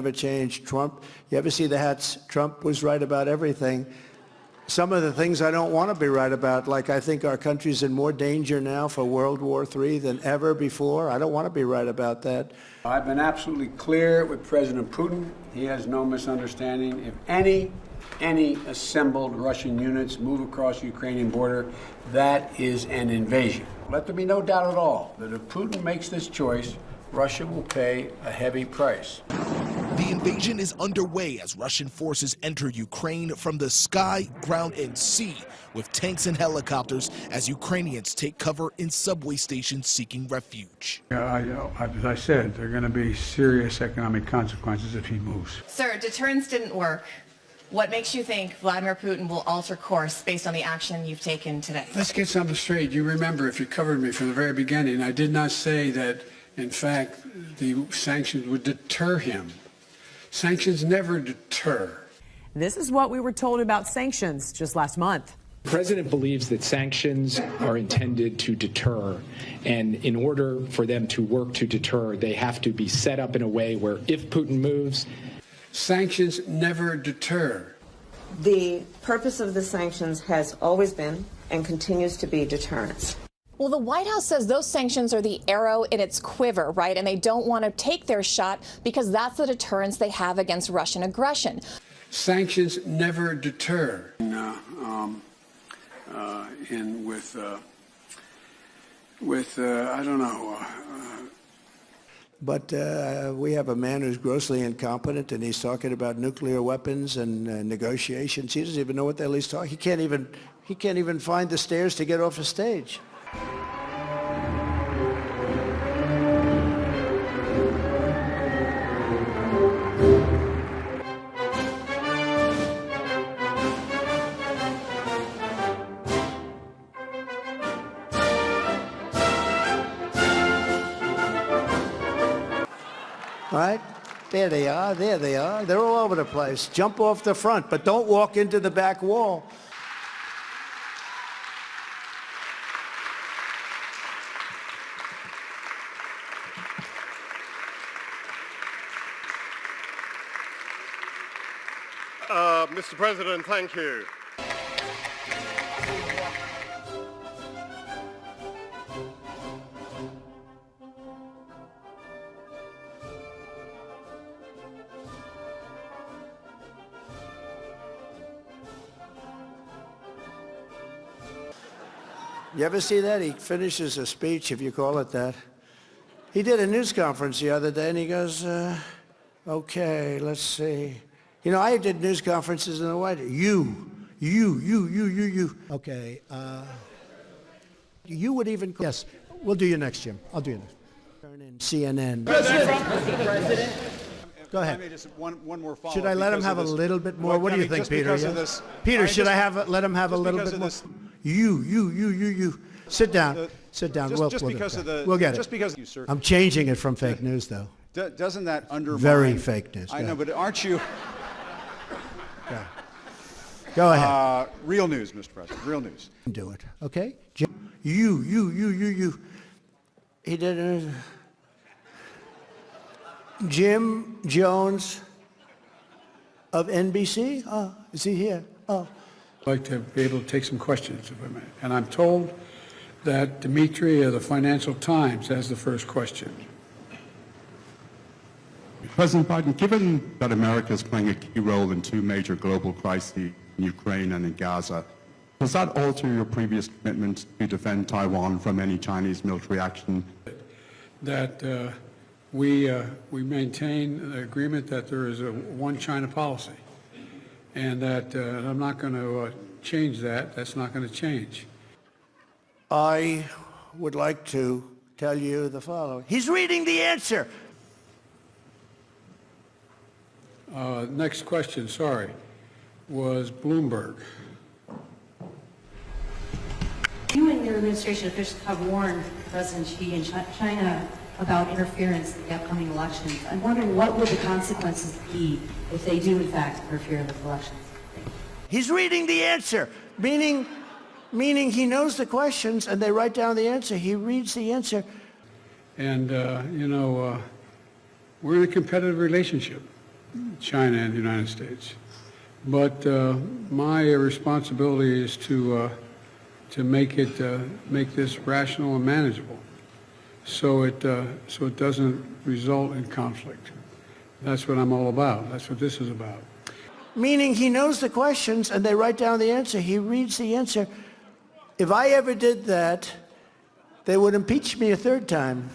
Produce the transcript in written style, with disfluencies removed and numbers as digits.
never change. Trump, you ever see the hats? Trump was right about everything. Some of the things I don't want to be right about, like I think our country's in more danger now for World War III than ever before. I don't want to be right about that. I've been absolutely clear with President Putin. He has no misunderstanding. If any assembled Russian units move across the Ukrainian border, that is an invasion. Let there be no doubt at all that if Putin makes this choice, Russia will pay a heavy price. The invasion is underway as Russian forces enter Ukraine from the sky, ground, and sea with tanks and helicopters as Ukrainians take cover in subway stations seeking refuge. As I said, there are going to be serious economic consequences if he moves. Sir, deterrence didn't work. What makes you think Vladimir Putin will alter course based on the action you've taken today? Let's get something straight. You remember, if you covered me from the very beginning, I did not say that, in fact, the sanctions would deter him. Sanctions never deter. This is what we were told about sanctions just last month. The president believes that sanctions are intended to deter, and in order for them to work to deter, they have to be set up in a way where if Putin moves, sanctions never deter. The purpose of the sanctions has always been and continues to be deterrence. Well, the White House says those sanctions are the arrow in its quiver, right? And they don't want to take their shot because that's the deterrence they have against Russian aggression. Sanctions never deter. I don't know. But we have a man who's grossly incompetent, and he's talking about nuclear weapons and negotiations. He doesn't even know what the hell he's talking. He can't even find the stairs to get off the stage. All right, there they are, there they are. They're all over the place. Jump off the front, but don't walk into the back wall. Mr. President, thank you. You ever see that? He finishes a speech, if you call it that. He did a news conference the other day, and he goes, okay, let's see. You know, I did news conferences in the White House. You. Okay, you would even, yes, we'll do you next, Jim. I'll do you next. Turn in CNN. President. Go ahead. One more follow-up. Should I let him have a little bit more? What do you think, Peter? Yes? Peter, should I let him have a little bit more? You. Sit down. Sit down. We'll get it. Just because you, sir. I'm changing it from fake news, though. Doesn't that undermine? Very fake news. I know, but aren't you? Yeah. Go ahead. Real news, Mr. President. Real news. Do it, okay? Jim, you. He did it. Jim Jones of NBC. Oh, is he here? Oh. I'd like to be able to take some questions, if I may. And I'm told that Dimitri of the Financial Times has the first question. President Biden, given that America is playing a key role in two major global crises, in Ukraine and in Gaza, does that alter your previous commitment to defend Taiwan from any Chinese military action? That we maintain the agreement that there is a one China policy, and that I'm not going to change that. That's not going to change. I would like to tell you the following. He's reading the answer. Next question, sorry, was Bloomberg. You and your administration officials have warned President Xi and China about interference in the upcoming elections. I'm wondering what would the consequences be if they do, in fact, interfere with elections? He's reading the answer, meaning he knows the questions and they write down the answer. He reads the answer. And, we're in a competitive relationship. China and the United States. But my responsibility is to make this rational and manageable, so it doesn't result in conflict. That's what I'm all about. That's what this is about. Meaning he knows the questions and they write down the answer. He reads the answer. If I ever did that, they would impeach me a third time.